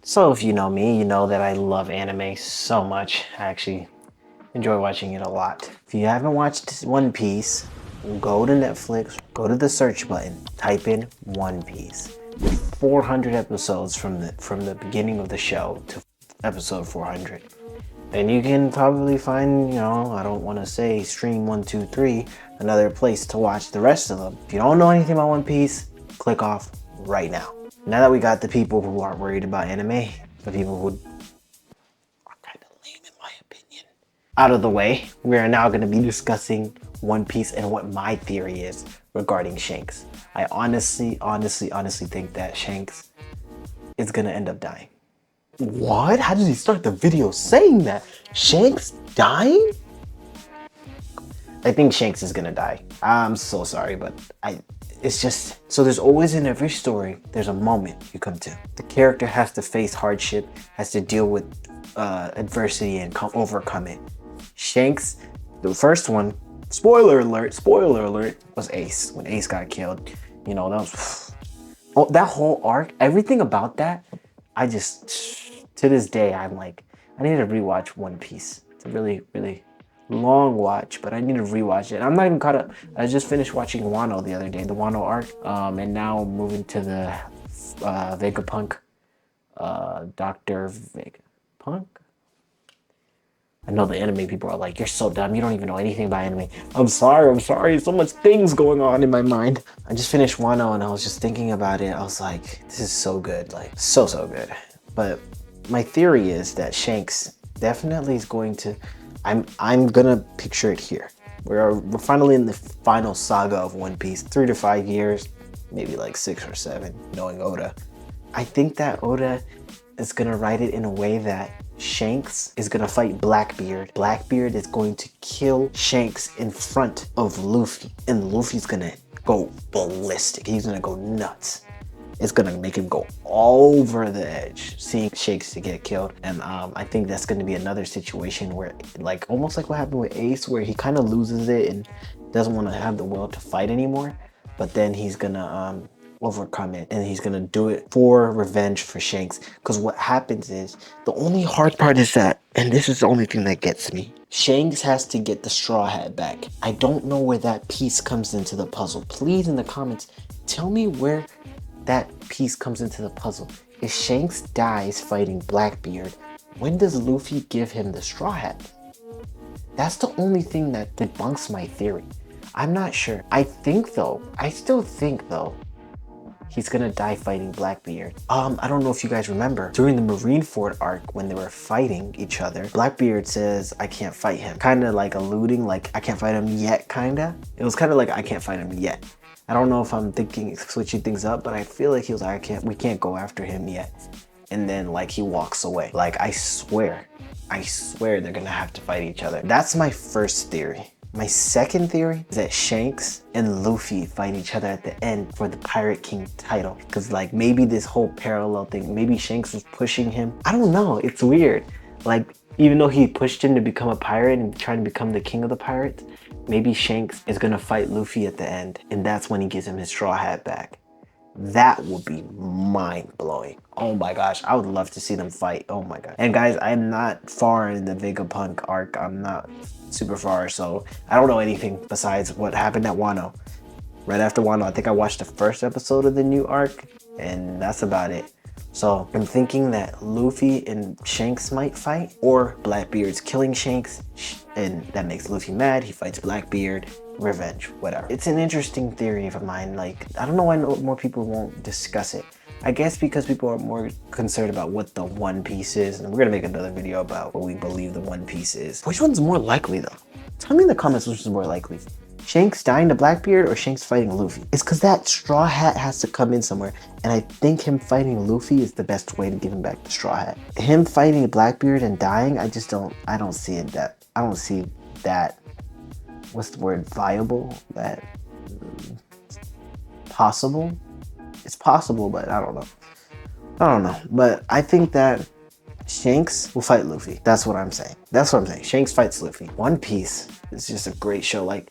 So if you know me, you know that I love anime so much. I actually enjoy watching it a lot. If you haven't watched One Piece, go to Netflix, go to the search button, type in One Piece. 400 episodes from the beginning of the show to episode 400. And you can probably find, I don't want to say stream 123, another place to watch the rest of them. If you don't know anything about One Piece, click off right now. Now that we got the people who aren't worried about anime, the people who are kind of lame in my opinion, out of the way, we are now going to be discussing One Piece and what my theory is regarding Shanks. I honestly think that Shanks is going to end up dying. What? How did he start the video saying that? Shanks dying? I think Shanks is gonna die. I'm so sorry, but it's just, so there's always in every story, there's a moment you come to. The character has to face hardship, has to deal with adversity and overcome it. Shanks, the first one, spoiler alert, was Ace. When Ace got killed, that was, oh, that whole arc, everything about that, to this day, I'm like, I need to rewatch One Piece. It's a really, really long watch, but I need to rewatch it. I'm not even caught up. I just finished watching Wano the other day, the Wano arc, and now moving to the Vegapunk, Dr. Vegapunk? I know the anime people are like, you're so dumb, you don't even know anything about anime. I'm sorry, so much things going on in my mind. I just finished Wano and I was just thinking about it. I was like, this is so good, like so good. But my theory is that Shanks definitely is going to, I'm gonna picture it here. We're finally in the final saga of One Piece, 3 to 5 years, maybe like 6 or 7, knowing Oda. I think that Oda is gonna write it in a way that Shanks is gonna fight Blackbeard. Blackbeard is going to kill Shanks in front of Luffy, and Luffy's gonna go ballistic. He's gonna go nuts. It's gonna make him go over the edge, seeing Shanks to get killed. And I think that's gonna be another situation where, like, almost like what happened with Ace, where he kind of loses it and doesn't want to have the will to fight anymore. But then he's gonna overcome it, and he's gonna do it for revenge for Shanks. Because what happens is, the only hard part is that, and this is the only thing that gets me, Shanks has to get the Straw Hat back. I don't know where that piece comes into the puzzle. Please, in the comments, tell me where that piece comes into the puzzle. If Shanks dies fighting Blackbeard, when does Luffy give him the Straw Hat? That's the only thing that debunks my theory. I'm not sure. I still think though, he's gonna die fighting Blackbeard. I don't know if you guys remember, during the Marineford arc, when they were fighting each other, Blackbeard says, I can't fight him. Kind of like alluding, like, I can't fight him yet, kinda. It was kind of like, I can't fight him yet. I don't know if I'm switching things up, but I feel like he was like, we can't go after him yet. And then, like, he walks away. Like, I swear they're gonna have to fight each other. That's my first theory. My second theory is that Shanks and Luffy fight each other at the end for the Pirate King title. Because, like, maybe this whole parallel thing, maybe Shanks was pushing him. I don't know, it's weird. Like, even though he pushed him to become a pirate and trying to become the king of the pirates, maybe Shanks is gonna fight Luffy at the end, and that's when he gives him his Straw Hat back. That would be mind-blowing. Oh my gosh, I would love to see them fight. Oh my god. And guys, I'm not far in the Vegapunk arc. I'm not super far, so I don't know anything besides what happened at Wano. Right after Wano, I think I watched the first episode of the new arc, and that's about it. So I'm thinking that Luffy and Shanks might fight, or Blackbeard's killing Shanks, and that makes Luffy mad. He fights Blackbeard, revenge, whatever. It's an interesting theory of mine. Like, I don't know why more people won't discuss it. I guess because people are more concerned about what the One Piece is, and we're gonna make another video about what we believe the One Piece is. Which one's more likely though? Tell me in the comments which is more likely. Shanks dying to Blackbeard or Shanks fighting Luffy? It's because that Straw Hat has to come in somewhere, and I think him fighting Luffy is the best way to give him back the Straw Hat. Him fighting Blackbeard and dying, I don't see that, what's the word, viable, that possible? It's possible, but I don't know. But I think that Shanks will fight Luffy. That's what I'm saying. Shanks fights Luffy. One Piece is just a great show. Like,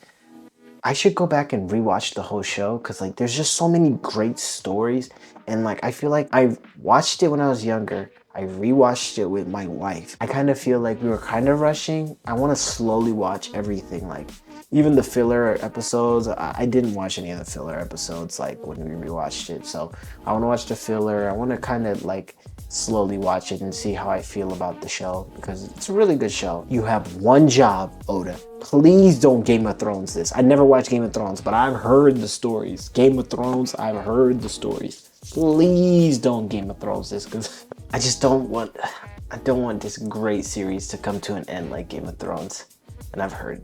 I should go back and rewatch the whole show, because, like, there's just so many great stories, and, like, I feel like I watched it when I was younger. I rewatched it with my wife. I kind of feel like we were kind of rushing. I want to slowly watch everything, like even the filler episodes. I didn't watch any of the filler episodes like when we rewatched it. So I want to watch the filler. I want to kind of like slowly watch it and see how I feel about the show, because it's a really good show. You have one job, Oda. Please don't Game of Thrones this. I never watched Game of Thrones, but I've heard the stories. Game of Thrones, I've heard the stories. Please don't Game of Thrones this, because I don't want this great series to come to an end like Game of Thrones. And I've heard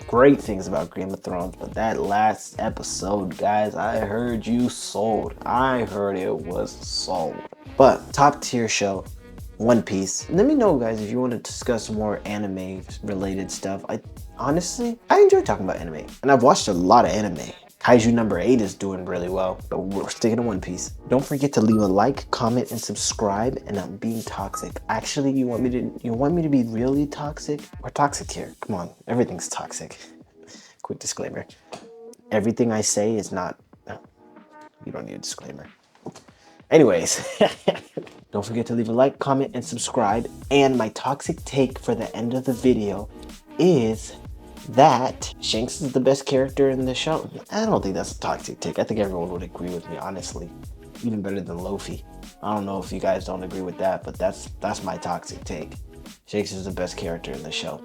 great things about Game of Thrones, but that last episode, guys, I heard you sold. I heard it was sold. But top tier show, One Piece. Let me know, guys, if you want to discuss more anime related stuff. Honestly, I enjoy talking about anime, and I've watched a lot of anime. Kaiju number 8 is doing really well, but we're sticking to One Piece. Don't forget to leave a like, comment, and subscribe. And I'm being toxic. Actually, you want me to be really toxic? We're toxic here. Come on, everything's toxic. Quick disclaimer: everything I say is not. No, you don't need a disclaimer. Anyways, don't forget to leave a like, comment, and subscribe. And my toxic take for the end of the video is that Shanks is the best character in the show. I don't think that's a toxic take. I think everyone would agree with me, honestly. Even better than Luffy. I don't know if you guys don't agree with that, but that's my toxic take. Shanks is the best character in the show.